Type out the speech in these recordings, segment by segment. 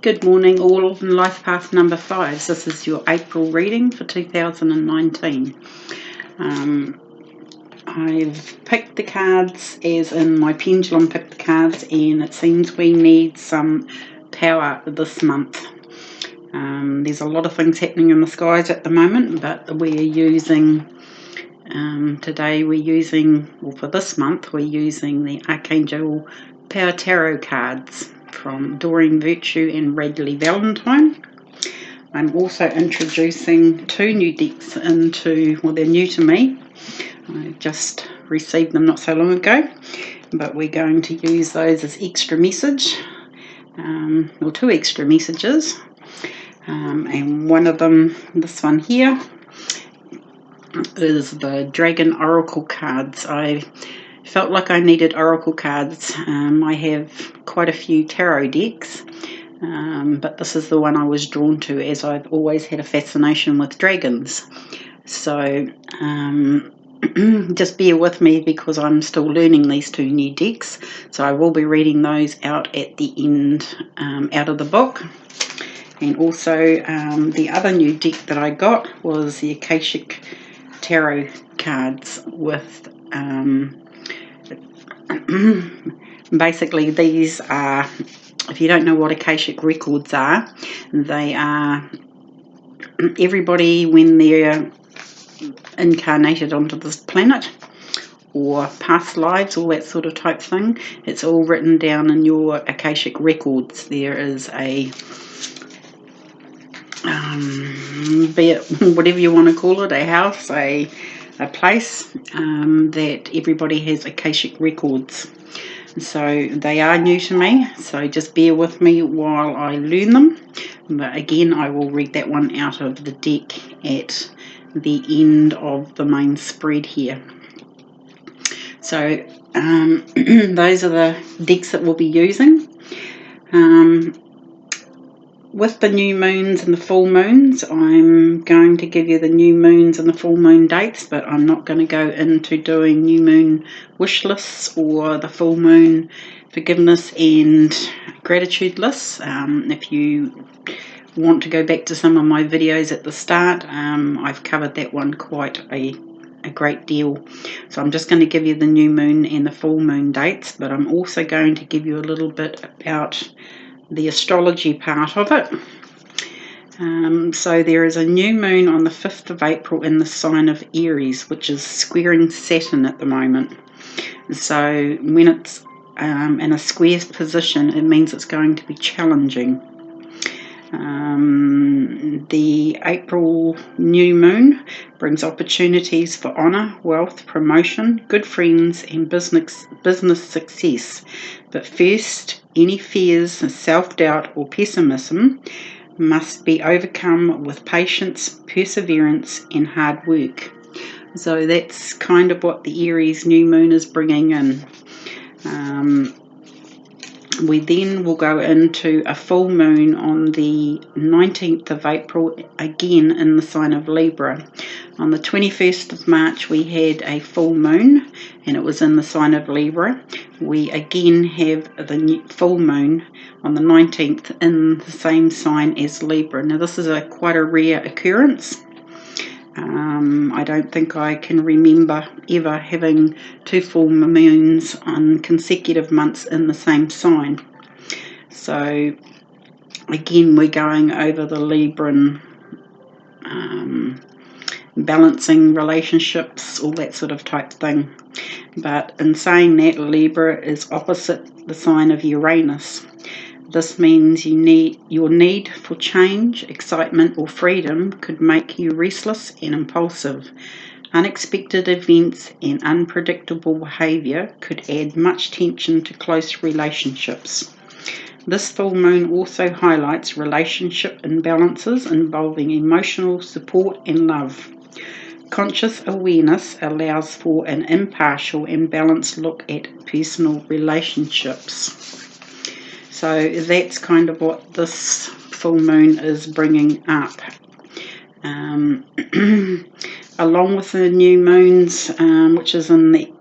Good morning all on Life Path number 5. This is your April reading for 2019. I've picked the cards as in my pendulum picked the cards, and it seems we need some power this month. There's a lot of things happening in the skies at the moment, but we're using today we're using, or for this month, we're using the Archangel Power Tarot cards from Doreen Virtue and Radley Valentine. I'm also introducing 2 new decks into, well, they're new to me. I just received them not so long ago, but we're going to use those as extra message, or 2 extra messages. And one of them, this one here, is the Dragon Oracle cards. I felt like I needed Oracle cards. I have quite a few tarot decks, but this is the one I was drawn to, as I've always had a fascination with dragons. So just bear with me because I'm still learning these 2 new decks. So I will be reading those out at the end, out of the book. And also the other new deck that I got was the Akashic Tarot cards with basically these are, if you don't know what Akashic records are, they are everybody when they're incarnated onto this planet, or past lives, all that sort of type thing. It's all written down in your Akashic records. There is a be it whatever you want to call it, a house, a place, that everybody has Akashic records. So they are new to me, so just bear with me while I learn them. But again, I will read that one out of the deck at the end of the main spread here. So those are the decks that we'll be using. With the new moons and the full moons, I'm going to give you the new moons and the full moon dates, but I'm not going to go into doing new moon wish lists or the full moon forgiveness and gratitude lists. If you want to go back to some of my videos at the start, I've covered that one quite a great deal. So I'm just going to give you the new moon and the full moon dates, but I'm also going to give you a little bit about the astrology part of it. So there is a new moon on the 5th of April in the sign of Aries, which is squaring Saturn at the moment. So when it's in a square position, it means it's going to be challenging. The April new moon brings opportunities for honour, wealth, promotion, good friends and business success. But first, any fears, self-doubt or pessimism must be overcome with patience, perseverance and hard work. So that's kind of what the Aries new moon is bringing in. We then will go into a full moon on the 19th of April, again in the sign of Libra. On the 21st of March we had a full moon and it was in the sign of Libra. We again have the full moon on the 19th in the same sign as Libra. Now this is quite a rare occurrence. I don't think I can remember ever having 2 full moons on consecutive months in the same sign. So again, we're going over the Libran balancing relationships, all that sort of type thing. But in saying that, Libra is opposite the sign of Uranus. This means your need for change, excitement or freedom could make you restless and impulsive. Unexpected events and unpredictable behaviour could add much tension to close relationships. This full moon also highlights relationship imbalances involving emotional support and love. Conscious awareness allows for an impartial and balanced look at personal relationships. So that's kind of what this full moon is bringing up. Along with the new moons, which is in the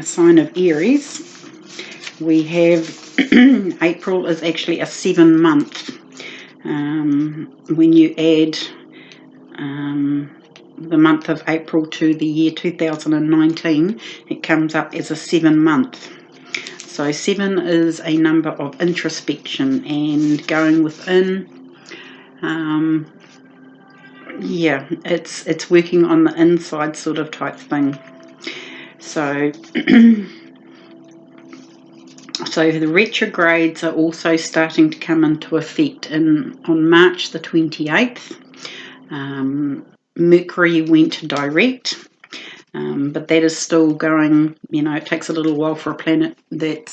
sign of Aries, we have April is actually a 7-month. when you add the month of April to the year 2019, it comes up as a 7-month. So 7 is a number of introspection and going within. Yeah, it's working on the inside sort of type thing. So so the retrogrades are also starting to come into effect on March the 28th. Mercury went direct, but that is still going. It takes a little while for a planet that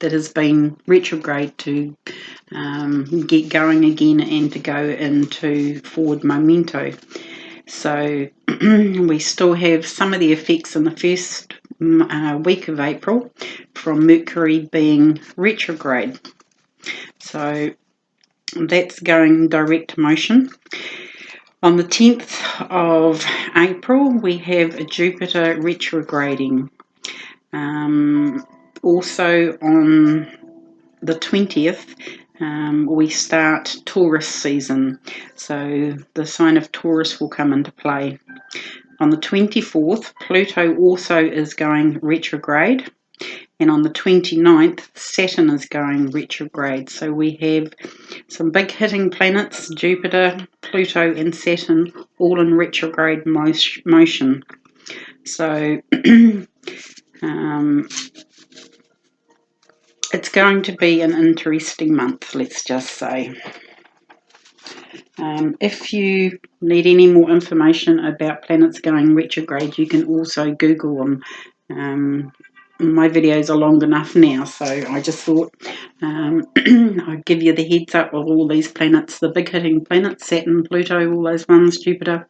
has been retrograde to get going again and to go into forward memento. So we still have some of the effects in the first week of April from Mercury being retrograde. So that's going direct motion. On the 10th of April, we have Jupiter retrograding. Also on the 20th, we start Taurus season. So the sign of Taurus will come into play. On the 24th, Pluto also is going retrograde. And on the 29th, Saturn is going retrograde. So we have some big hitting planets, Jupiter, Pluto and Saturn, all in retrograde motion. So it's going to be an interesting month, let's just say. If you need any more information about planets going retrograde, you can also Google them. My videos are long enough now, so I just thought I'd give you the heads up of all these planets, the big hitting planets, Saturn, Pluto, all those ones, Jupiter.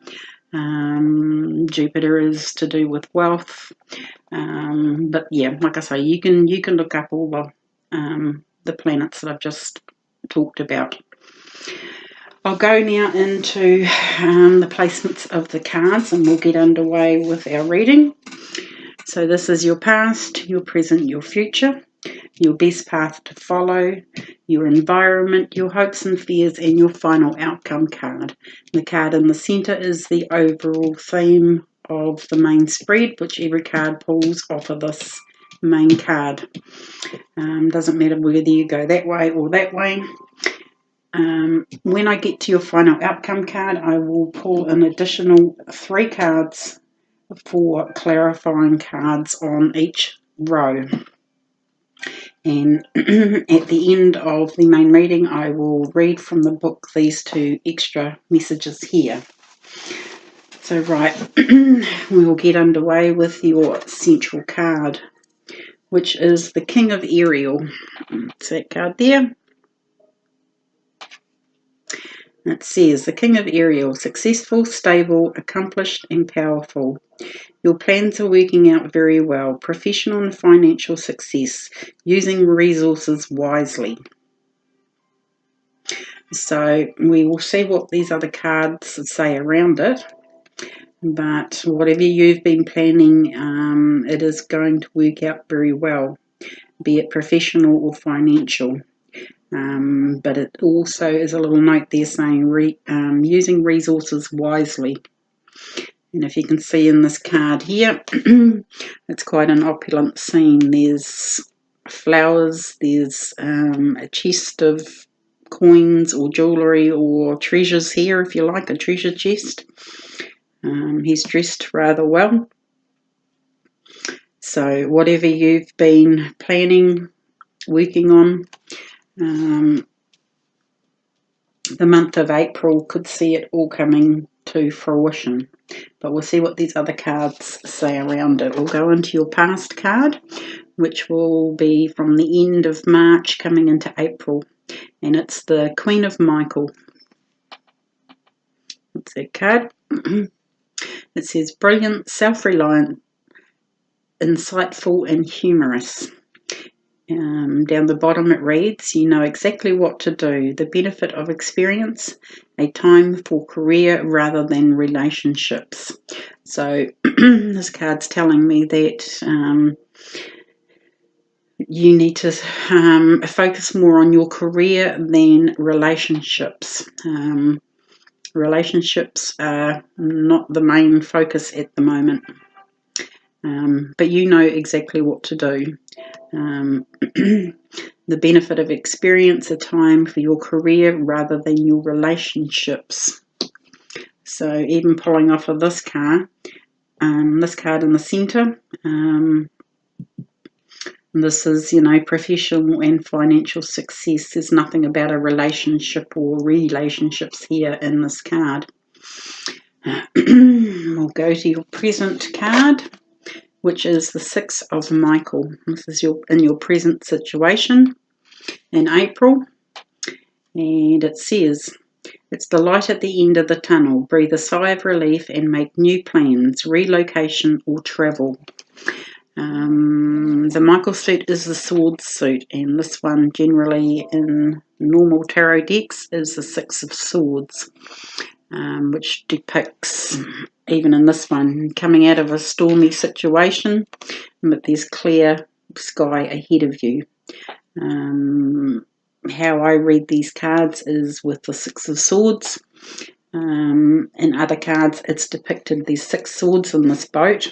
Jupiter is to do with wealth, but yeah, like I say, you can look up all the planets that I've just talked about. I'll go now into the placements of the cards and we'll get underway with our reading. So this is your past, your present, your future, your best path to follow, your environment, your hopes and fears, and your final outcome card. The card in the centre is the overall theme of the main spread, which every card pulls off of this main card. Doesn't matter whether you go that way or that way. When I get to your final outcome card, I will pull an additional 3 cards for clarifying cards on each row. And at the end of the main reading, I will read from the book these 2 extra messages here. So right, we will get underway with your central card, which is the King of Ariel. It's that card there. It says, the King of Ariel, successful, stable, accomplished and powerful. Your plans are working out very well. Professional and financial success, using resources wisely. So we will see what these other cards say around it. But whatever you've been planning, it is going to work out very well, be it professional or financial. But it also is a little note there saying using resources wisely. And if you can see in this card here, it's quite an opulent scene. There's flowers, there's a chest of coins or jewellery or treasures here, if you like, a treasure chest. He's dressed rather well. So whatever you've been planning, working on, the month of April could see it all coming to fruition. But we'll see what these other cards say around it. We'll go into your past card, which will be from the end of March coming into April. And it's the Queen of Michael. That's that card. It says, brilliant, self-reliant, insightful and humorous. Down the bottom it reads, you know exactly what to do, the benefit of experience, a time for career rather than relationships. So this card's telling me that you need to focus more on your career than relationships. Relationships are not the main focus at the moment, but you know exactly what to do. The benefit of experience a time for your career rather than your relationships. So even pulling off of this card in the centre, this is, professional and financial success. There's nothing about a relationship or relationships here in this card. We'll go to your present card, which is the Six of Michael. This is in your present situation in April. And it says, it's the light at the end of the tunnel. Breathe a sigh of relief and make new plans, relocation or travel. The Michael suit is the sword suit, and this one generally in normal tarot decks is the Six of Swords, which depicts, even in this one, coming out of a stormy situation, but there's clear sky ahead of you. How I read these cards is with the Six of Swords. In other cards, it's depicted there's 6 swords in this boat,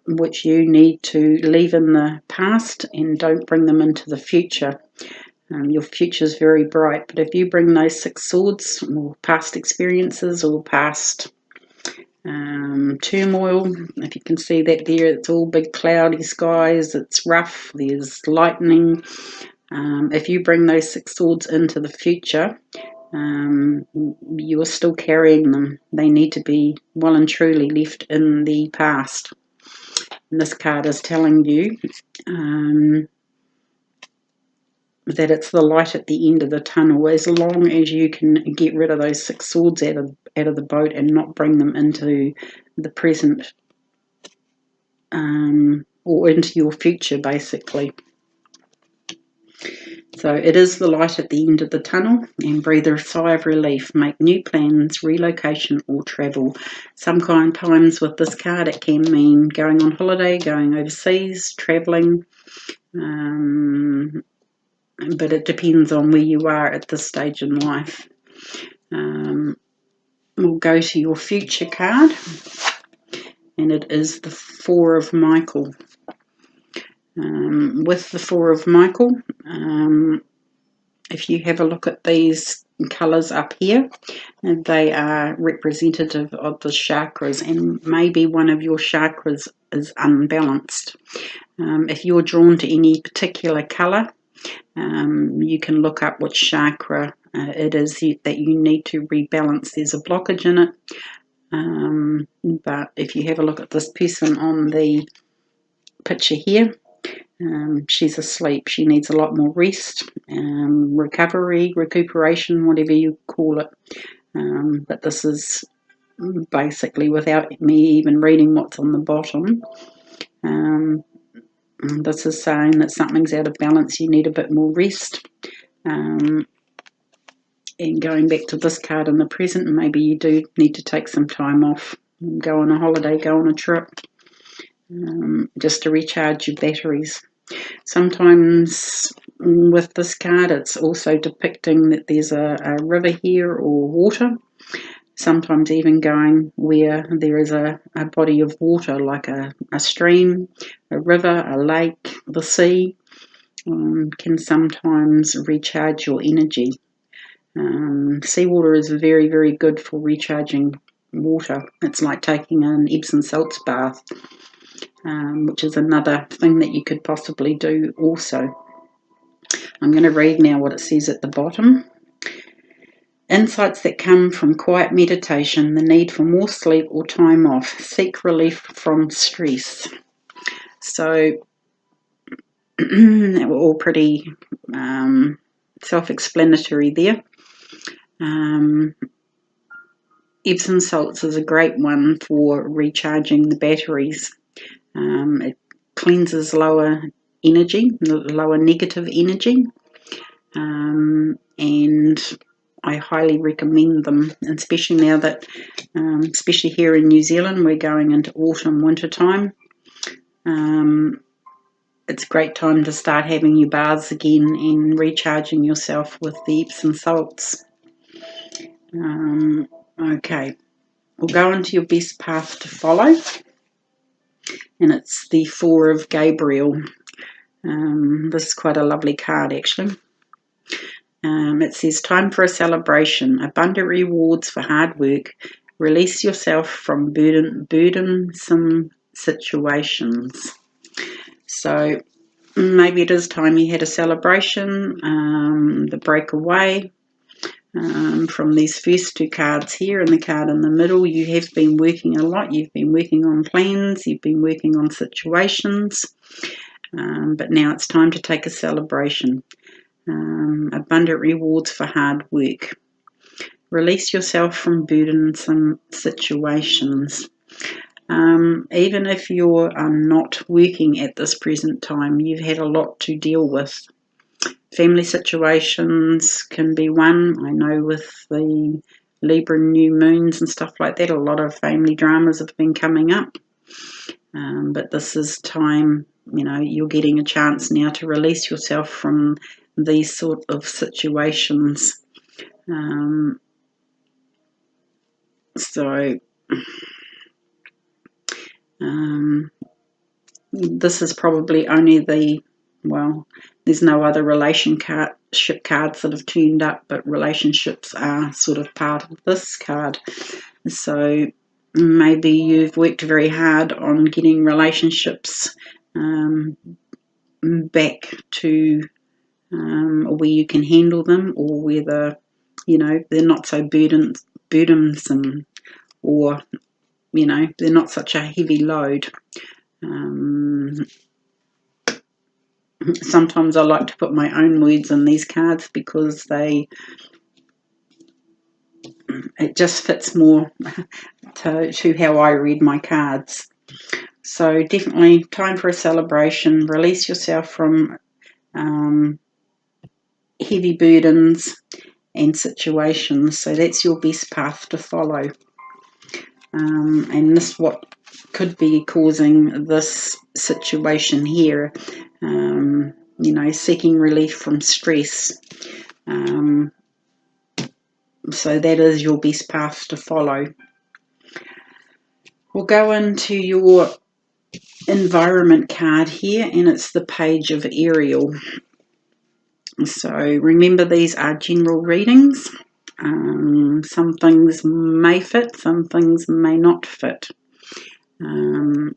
which you need to leave in the past and don't bring them into the future. Your future is very bright, but if you bring those 6 swords, or past experiences, or past turmoil, if you can see that there, it's all big cloudy skies, it's rough, there's lightning. If you bring those 6 swords into the future, you are still carrying them. They need to be well and truly left in the past. And this card is telling you that it's the light at the end of the tunnel. As long as you can get rid of those 6 swords out of the boat and not bring them into the present, or into your future, basically. So it is the light at the end of the tunnel, and breathe a sigh of relief. Make new plans, relocation or travel. Sometimes with this card it can mean going on holiday, going overseas, travelling, but it depends on where you are at this stage in life. We'll go to your future card, and it is the Four of Michael. With the Four of Michael, if you have a look at these colours up here, they are representative of the chakras, and maybe one of your chakras is unbalanced. If you're drawn to any particular colour, you can look up which chakra it is that you need to rebalance. There's a blockage in it, but if you have a look at this person on the picture here, she's asleep. She needs a lot more rest, recuperation, whatever you call it. But this is basically, without me even reading what's on the bottom, this is saying that something's out of balance. You need a bit more rest. And going back to this card in the present, maybe you do need to take some time off, go on a holiday, go on a trip, just to recharge your batteries. Sometimes with this card it's also depicting that there's a river here or water, sometimes even going where there is a body of water, like a stream, a river, a lake, the sea, can sometimes recharge your energy. Seawater is very, very good for recharging water. It's like taking an Epsom salts bath, which is another thing that you could possibly do also. I'm going to read now what it says at the bottom. Insights that come from quiet meditation, the need for more sleep or time off, seek relief from stress. So they were all pretty self-explanatory there. Epsom salts is a great one for recharging the batteries. It cleanses lower energy, lower negative energy, and I highly recommend them, especially now that, especially here in New Zealand, we're going into autumn, winter time. it's a great time to start having your baths again and recharging yourself with the Epsom salts. Okay, we'll go into your best path to follow, and it's the Four of Gabriel. This is quite a lovely card, actually. It says, time for a celebration, abundant rewards for hard work, release yourself from burdensome situations. So maybe it is time you had a celebration, the breakaway. From these first two cards here and the card in the middle, you have been working a lot. You've been working on plans, you've been working on situations, but now it's time to take a celebration. Abundant rewards for hard work. Release yourself from burdensome situations. Even if you're not working at this present time, you've had a lot to deal with. Family situations can be one. I know with the Libra new moons and stuff like that, a lot of family dramas have been coming up. But this is time, you're getting a chance now to release yourself from these sort of situations. This is probably only there's no other relationship cards that have turned up, but relationships are sort of part of this card. So maybe you've worked very hard on getting relationships back to where you can handle them, or where they're not so burdensome, or they're not such a heavy load. Sometimes I like to put my own words in these cards because it just fits more to how I read my cards. So definitely time for a celebration. Release yourself from heavy burdens and situations. So that's your best path to follow. And this what could be causing this situation here. Seeking relief from stress. So that is your best path to follow. We'll go into your environment card here, and it's the Page of Ariel. So remember, these are general readings. Some things may fit, some things may not fit. We'll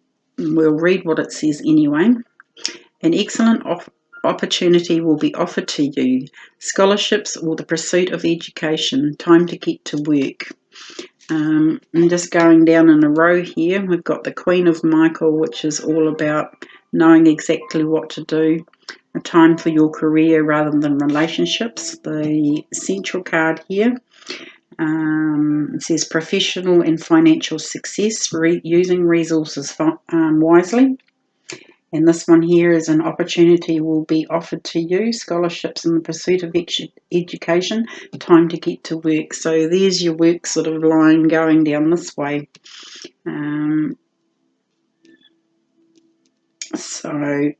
read what it says anyway. An excellent opportunity will be offered to you. Scholarships or the pursuit of education. Time to get to work. And just going down in a row here, we've got the Queen of Michael, which is all about knowing exactly what to do. A time for your career rather than relationships. The central card here, it says professional and financial success, using resources wisely. And this one here is an opportunity will be offered to you. Scholarships in the pursuit of education. Time to get to work. So there's your work sort of line going down this way. So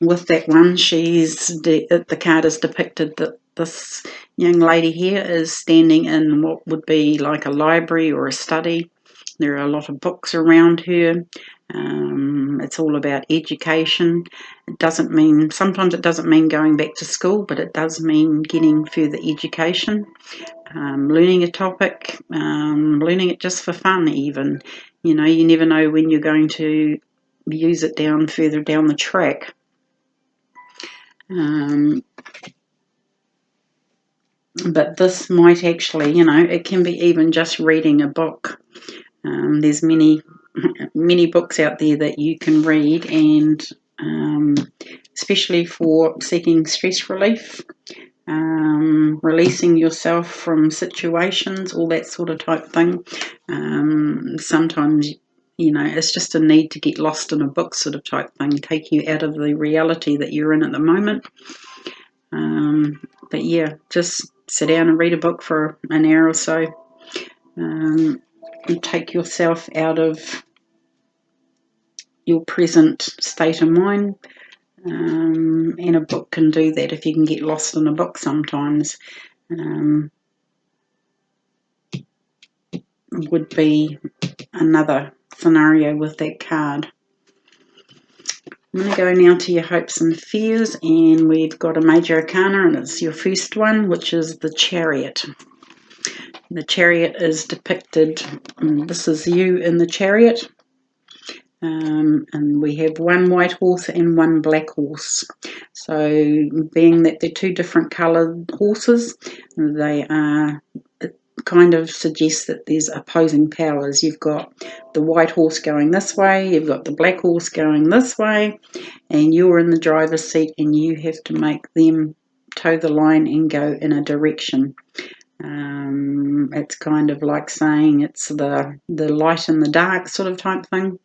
with that one, the card is depicted that this young lady here is standing in what would be like a library or a study. There are a lot of books around her. It's all about education. Sometimes it doesn't mean going back to school, but it does mean getting further education, learning a topic, learning it just for fun even. You never know when you're going to use it further down the track. But this might actually, it can be even just reading a book. There's many books out there that you can read, and especially for seeking stress relief, releasing yourself from situations, all that sort of type thing. Sometimes, it's just a need to get lost in a book sort of type thing, take you out of the reality that you're in at the moment. But yeah, just sit down and read a book for an hour or so. And take yourself out of your present state of mind. And a book can do that if you can get lost in a book sometimes. Would be another scenario with that card. I'm going to go now to your hopes and fears, and we've got a major arcana, and it's your first one, which is the Chariot. The Chariot is depicted, this is you in the Chariot, and we have one white horse and one black horse. So being that they're two different coloured horses, they are, it kind of suggests that there's opposing powers. You've got the white horse going this way, you've got the black horse going this way, and you're in the driver's seat and you have to make them toe the line and go in a direction. It's kind of like saying it's the light and the dark sort of type thing.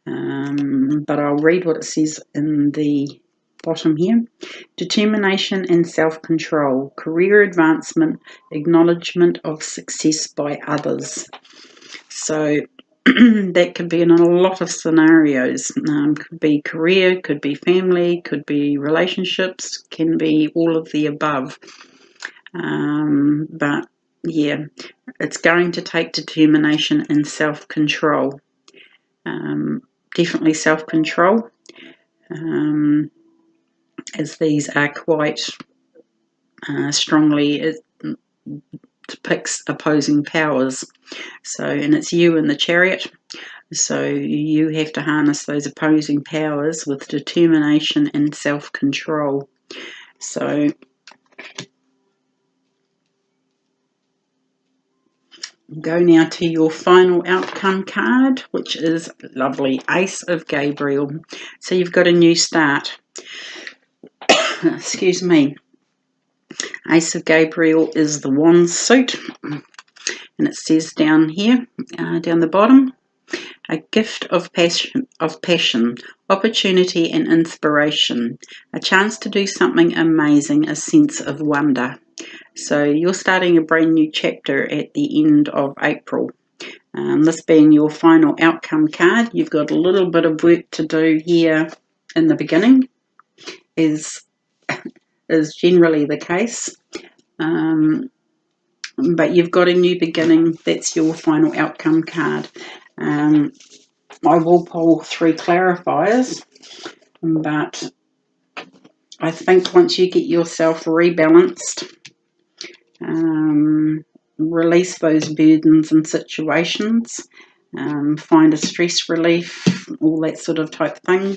But I'll read what it says in the bottom here. Determination and self-control, career advancement, acknowledgement of success by others. So that could be in a lot of scenarios. Could be career, could be family, could be relationships, can be all of the above. But yeah, it's going to take determination and self-control. Definitely self-control, as these are quite strongly, it depicts opposing powers. So, and it's you in the Chariot, so you have to harness those opposing powers with determination and self-control. So go now to your final outcome card, which is lovely Ace of Gabriel. So you've got a new start. Excuse me. Ace of Gabriel is the wand suit, and it says down here, down the bottom, a gift of passion, opportunity and inspiration, a chance to do something amazing, a sense of wonder. So you're starting a brand new chapter at the end of April. This being your final outcome card, you've got a little bit of work to do here in the beginning, is generally the case. But you've got a new beginning. That's your final outcome card. I will pull 3 clarifiers, but I think once you get yourself rebalanced, release those burdens and situations, find a stress relief, all that sort of type thing.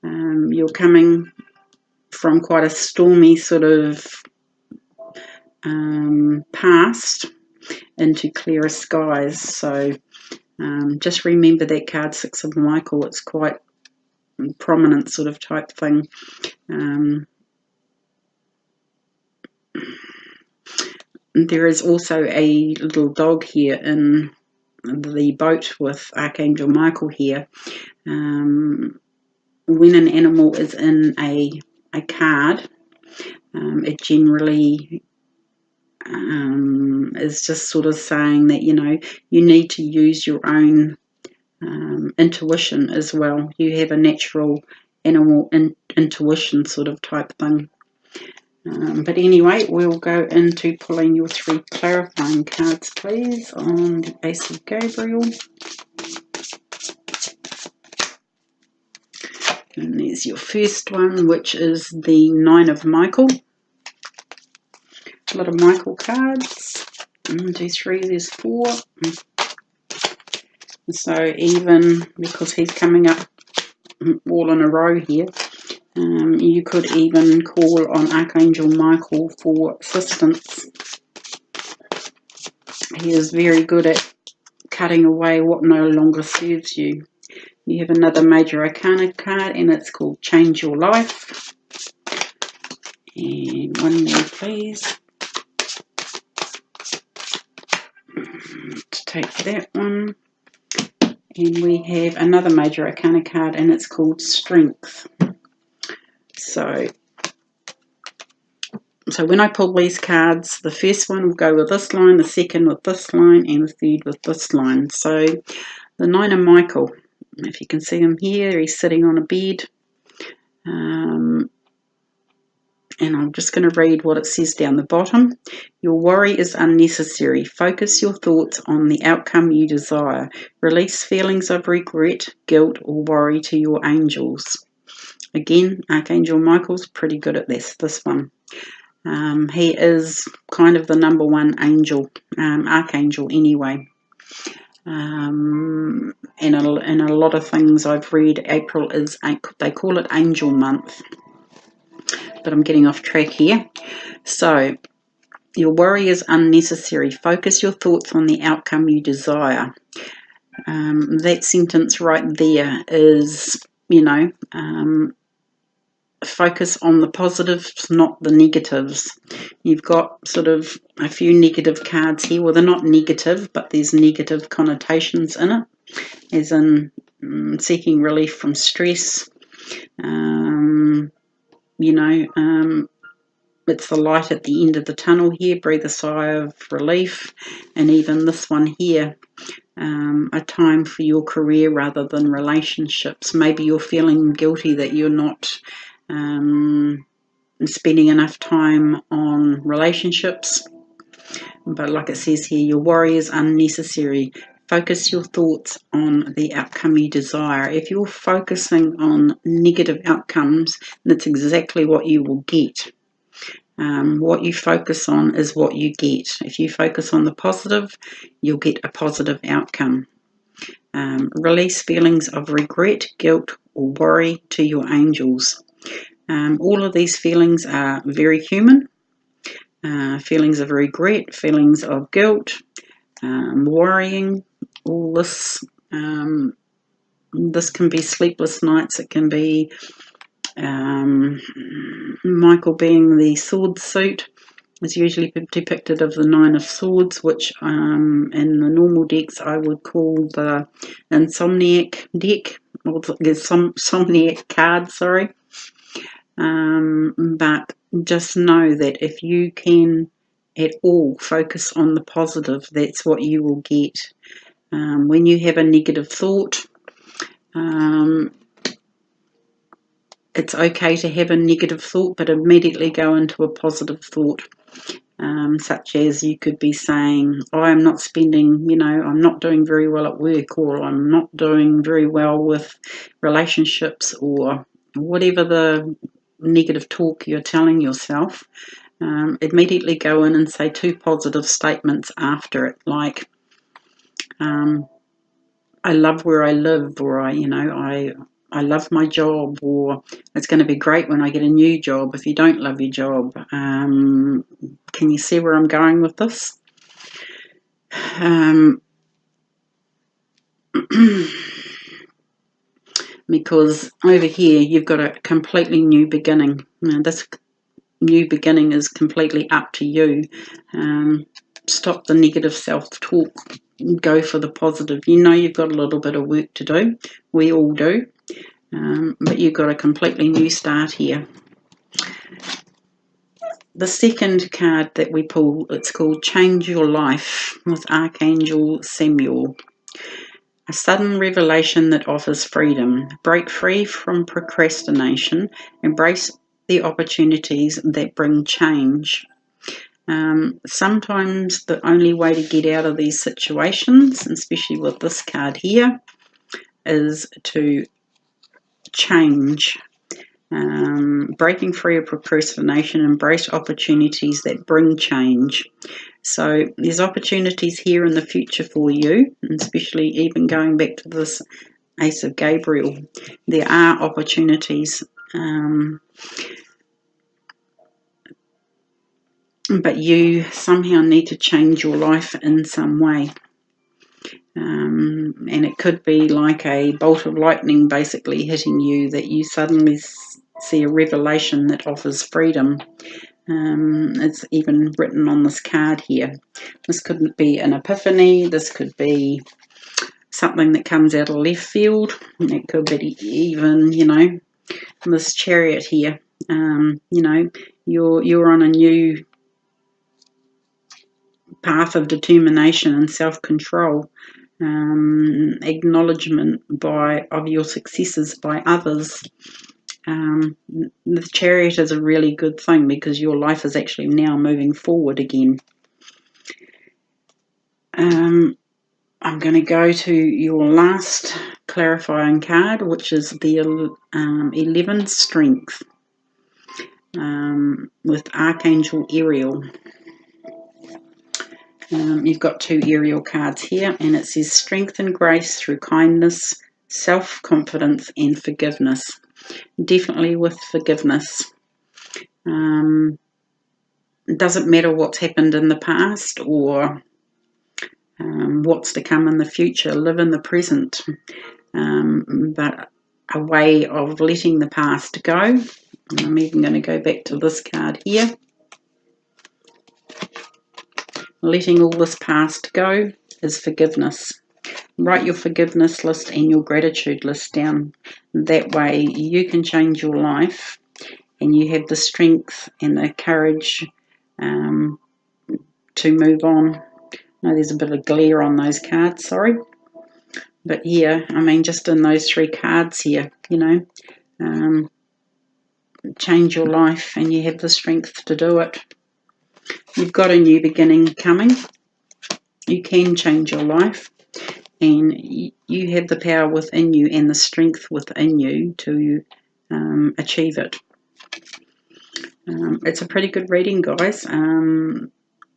You're coming from quite a stormy sort of past into clearer skies. So just remember that card 6 of Michael. It's quite prominent sort of type thing. There is also a little dog here in the boat with Archangel Michael here. When an animal is in a card, it generally is just sort of saying that, you know, you need to use your own intuition as well. You have a natural animal intuition sort of type thing. But anyway, we'll go into pulling your 3 clarifying cards, please, on the Ace of Gabriel. And there's your first one, which is the 9 of Michael. A lot of Michael cards. 1, 2, 3, there's 4. So even because he's coming up all in a row here, you could even call on Archangel Michael for assistance. He is very good at cutting away what no longer serves you. You have another major arcana card, and it's called Change Your Life. And one more, please. To take that one. And we have another major arcana card, and it's called Strength. So when I pull these cards, the first one will go with this line, the second with this line, and the third with this line. So the 9 of Michael, If you can see him here, he's sitting on a bed. And I'm just going to read what it says down the bottom. Your worry is unnecessary. Focus your thoughts on the outcome you desire. Release feelings of regret, guilt, or worry to your angels. Again, Archangel Michael's pretty good at this one. He is kind of the number one angel, archangel anyway. And in a lot of things I've read, April is, they call it Angel Month. But I'm getting off track here. So, your worry is unnecessary. Focus your thoughts on the outcome you desire. That sentence right there is, focus on the positives, not the negatives. You've got sort of a few negative cards here. Well, they're not negative, but there's negative connotations in it, as in seeking relief from stress. It's the light at the end of the tunnel here. Breathe a sigh of relief. And even this one here, a time for your career rather than relationships. Maybe you're feeling guilty that you're not spending enough time on relationships. But like it says here, your worry is unnecessary. Focus your thoughts on the outcome you desire. If you're focusing on negative outcomes, that's exactly what you will get. What you focus on is what you get. If you focus on the positive, you'll get a positive outcome. Release feelings of regret, guilt, or worry to your angels. All of these feelings are very human. Feelings of regret, feelings of guilt, worrying, all this. This can be sleepless nights. It can be Michael being the sword suit. Is usually depicted of the Nine of Swords, which in the normal decks I would call the Insomniac deck, or the Insomniac card, sorry. But just know that if you can at all focus on the positive, that's what you will get. When you have a negative thought, it's okay to have a negative thought, but immediately go into a positive thought. Such as you could be saying, I'm not spending, I'm not doing very well at work, or I'm not doing very well with relationships, or whatever the negative talk you're telling yourself. Immediately go in and say 2 positive statements after it, like, I love where I live, or I love my job, or it's going to be great when I get a new job. If you don't love your job, can you see where I'm going with this? Because over here you've got a completely new beginning. Now, this new beginning is completely up to you. Stop the negative self-talk. Go for the positive. You've got a little bit of work to do. We all do. But you've got a completely new start here. The second card that we pull, it's called Change Your Life with Archangel Samuel. A sudden revelation that offers freedom. Break free from procrastination. Embrace the opportunities that bring change. Sometimes the only way to get out of these situations, especially with this card here, is to change. Breaking free of procrastination, embrace opportunities that bring change. So there's opportunities here in the future for you, especially even going back to this Ace of Gabriel. There are opportunities, but you somehow need to change your life in some way. And it could be like a bolt of lightning basically hitting you, that you suddenly see a revelation that offers freedom. It's even written on this card here. This could be an epiphany. This could be something that comes out of left field. It could be even, this Chariot here. You're on a new path of determination and self-control. acknowledgement of your successes by others. The Chariot is a really good thing because your life is actually now moving forward again. I'm going to go to your last clarifying card, which is the 11 Strength, with Archangel Ariel. You've got 2 Ariel cards here, and it says strength and grace through kindness, self-confidence and forgiveness. Definitely with forgiveness. It doesn't matter what's happened in the past or what's to come in the future. Live in the present. But a way of letting the past go. I'm even going to go back to this card here. Letting all this past go is forgiveness. Write your forgiveness list and your gratitude list down. That way you can change your life and you have the strength and the courage to move on. No, there's a bit of glare on those cards, sorry. But here, I mean, just in those 3 cards here, you know, change your life and you have the strength to do it. You've got a new beginning coming. You can change your life and you have the power within you and the strength within you to achieve it. It's a pretty good reading, guys.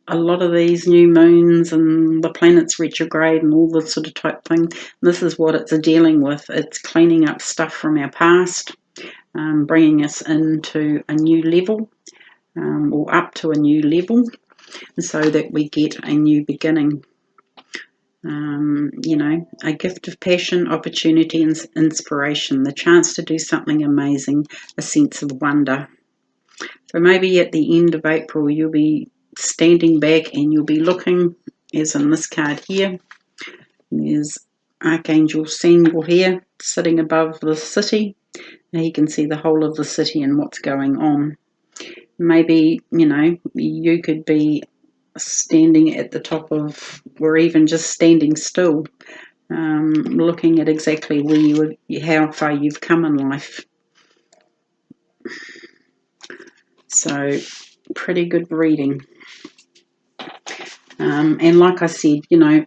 A lot of these new moons and the planets retrograde and all this sort of type thing, this is what it's dealing with. It's cleaning up stuff from our past, bringing us into a new level or up to a new level so that we get a new beginning. You know, a gift of passion, opportunity and inspiration, the chance to do something amazing, a sense of wonder. So maybe at the end of April you'll be standing back and you'll be looking, as in this card here. There's Archangel Samuel here sitting above the city. Now you can see the whole of the city and what's going on. Maybe, you know, you could be standing at the top of, or even just standing still, looking at exactly where how far you've come in life. So pretty good reading. And like I said, you know,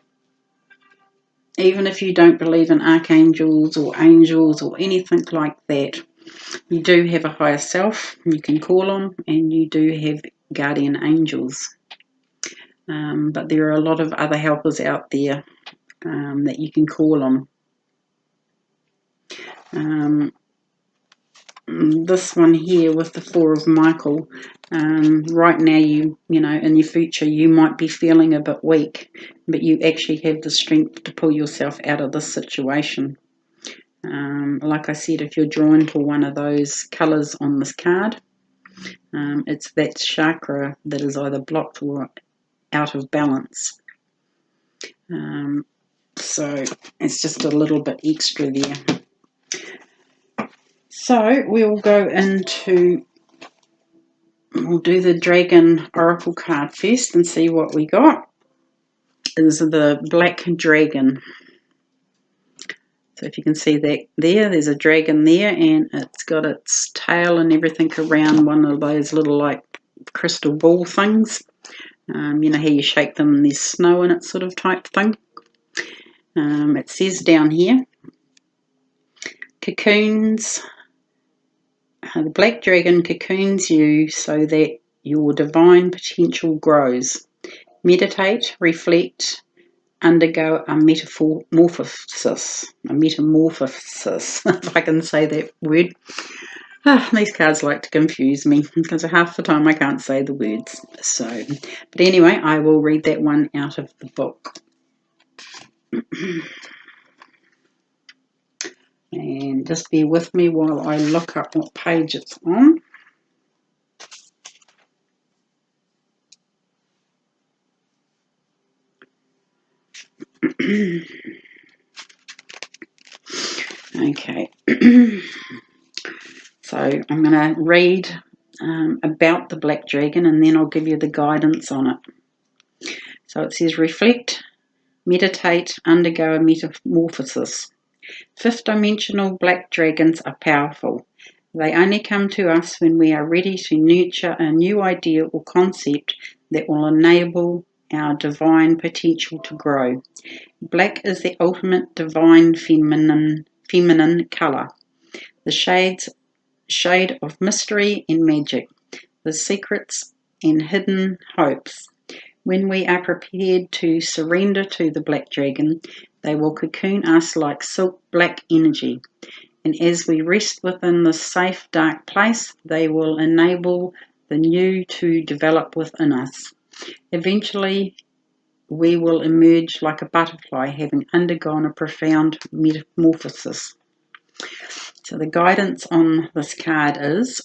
even if you don't believe in archangels or angels or anything like that, you do have a higher self you can call on, and you do have guardian angels. But there are a lot of other helpers out there that you can call on. This one here with the 4 of Michael, right now you know, in your future you might be feeling a bit weak, but you actually have the strength to pull yourself out of this situation. Like I said, if you're drawn to one of those colours on this card, it's that chakra that is either blocked or out of balance. So it's just a little bit extra there. So we'll go into, we'll do the Dragon Oracle card first and see what we got. Is the Black Dragon. So if you can see that there's a dragon there, and it's got its tail and everything around one of those little like crystal ball things. You know how you shake them and there's snow in it, sort of type thing. It says down here, cocoons. The black dragon cocoons you so that your divine potential grows. Meditate, reflect, undergo a metamorphosis, if I can say that word. These cards like to confuse me because half the time I can't say the words. So, but anyway, I will read that one out of the book. And just bear with me while I look up what page it's on. Okay. So I'm going to read about the black dragon, and then I'll give you the guidance on it. So it says, reflect, meditate, undergo a metamorphosis. Fifth-dimensional black dragons are powerful. They only come to us when we are ready to nurture a new idea or concept that will enable our divine potential to grow. Black is the ultimate divine feminine colour, the shade of mystery and magic, the secrets and hidden hopes. When we are prepared to surrender to the black dragon, they will cocoon us like silk black energy. And as we rest within this safe, dark place, they will enable the new to develop within us. Eventually, we will emerge like a butterfly, having undergone a profound metamorphosis. So the guidance on this card is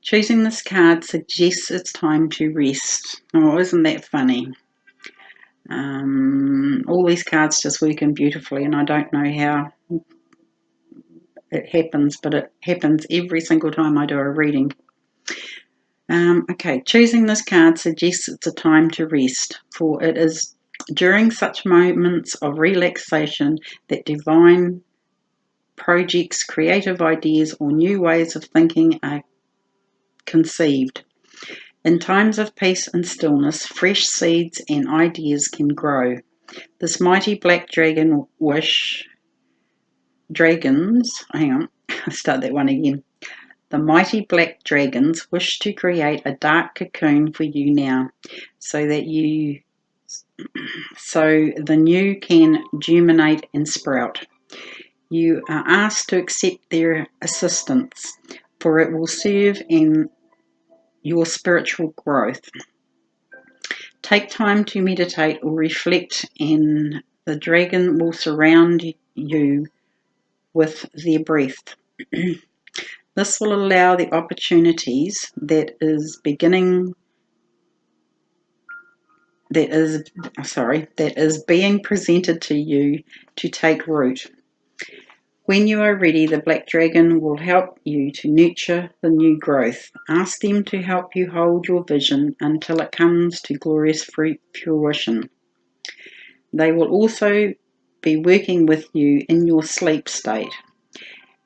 choosing this card suggests it's time to rest. Oh, isn't that funny? All these cards just working beautifully, and I don't know how it happens, but it happens every single time I do a reading. Okay, choosing this card suggests it's a time to rest, for it is during such moments of relaxation that divine projects, creative ideas, or new ways of thinking are conceived. In times of peace and stillness, fresh seeds and ideas can grow. This mighty black dragon start that one again. The mighty black dragons wish to create a dark cocoon for you now, so the new can germinate and sprout. You are asked to accept their assistance, for it will serve in your spiritual growth. Take time to meditate or reflect, and the dragon will surround you with their breath. This will allow the opportunities that is being presented to you to take root. When you are ready, the black dragon will help you to nurture the new growth. Ask them to help you hold your vision until it comes to glorious fruition. They will also be working with you in your sleep state,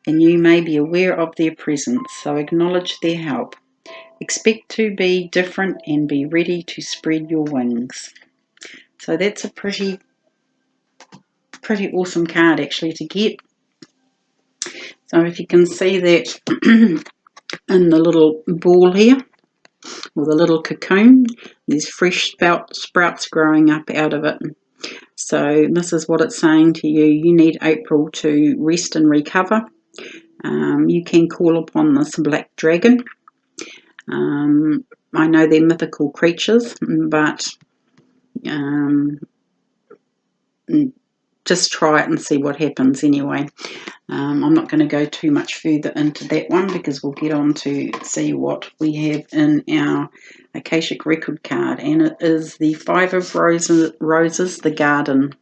and you may be aware of their presence, so acknowledge their help. Expect to be different and be ready to spread your wings. So that's a pretty awesome card actually to get. So if you can see that in the little ball here, or the little cocoon, there's fresh sprouts growing up out of it. So this is what it's saying to you. You need April to rest and recover. You can call upon this black dragon. I know they're mythical creatures, but just try it and see what happens anyway. I'm not going to go too much further into that one because we'll get on to see what we have in our Akashic Record card, and it is the Five of Roses, the Garden.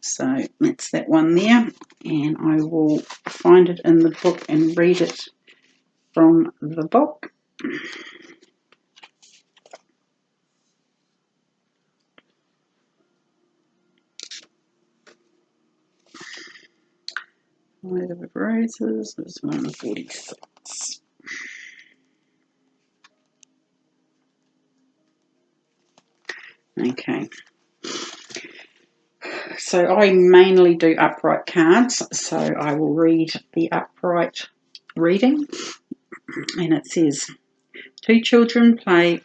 So that's that one there, and I will find it in the book and read it from the book. Five of Roses is 146. Okay. So I mainly do upright cards, so I will read the upright reading. And it says, two children play.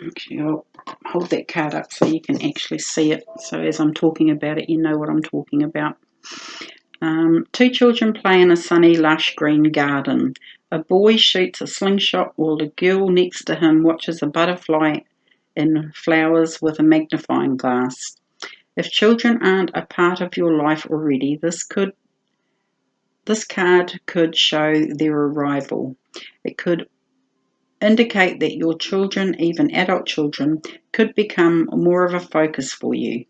Actually, I'll hold that card up so you can actually see it. So as I'm talking about it, you know what I'm talking about. Two children play in a sunny, lush green garden. A boy shoots a slingshot while the girl next to him watches a butterfly in flowers with a magnifying glass. If children aren't a part of your life already, this card could show their arrival. It could indicate that your children, even adult children, could become more of a focus for you.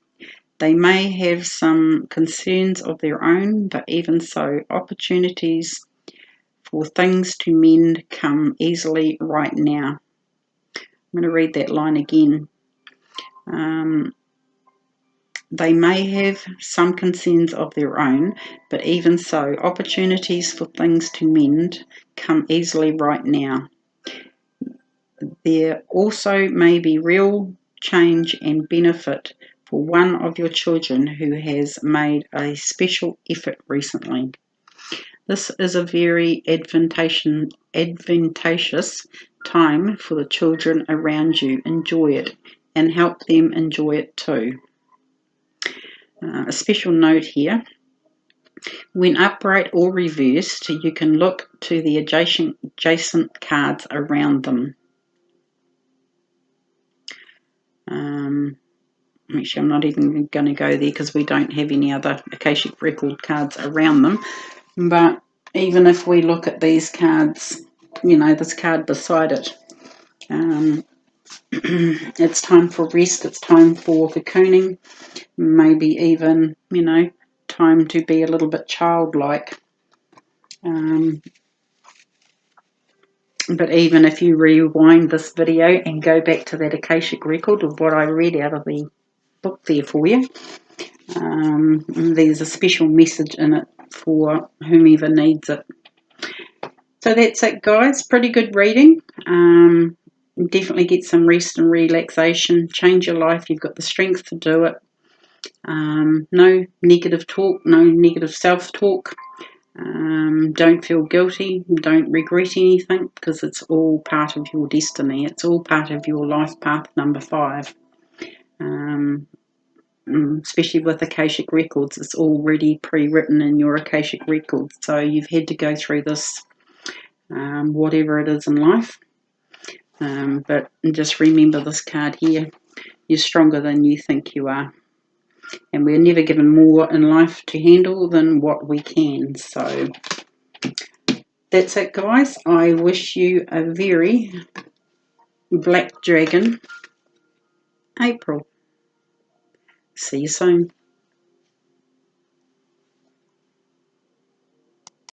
They may have some concerns of their own, but even so, opportunities for things to mend come easily right now. I'm going to read that line again. They may have some concerns of their own, but even so, opportunities for things to mend come easily right now. There also may be real change and benefit for one of your children who has made a special effort recently. This is a very advantageous time for the children around you. Enjoy it and help them enjoy it too. A special note here. When upright or reversed, you can look to the adjacent cards around them. Actually, I'm not even going to go there because we don't have any other Akashic Record cards around them. But even if we look at these cards, you know, this card beside it, it's time for rest, it's time for cocooning, maybe even, you know, time to be a little bit childlike. But even if you rewind this video and go back to that Akashic Record of what I read out of the book there for you, there's a special message in it for whomever needs it. So that's it, guys. Pretty good reading. Definitely get some rest and relaxation. Change your life. You've got the strength to do it. No negative talk, no negative self-talk. Don't feel guilty. Don't regret anything, because it's all part of your destiny. It's all part of your life path number 5. Especially with Akashic Records, it's already pre-written in your Akashic Records. So you've had to go through this, whatever it is in life. But just remember this card here. You're stronger than you think you are. And we're never given more in life to handle than what we can. So that's it, guys. I wish you a very Black Dragon April. See you soon.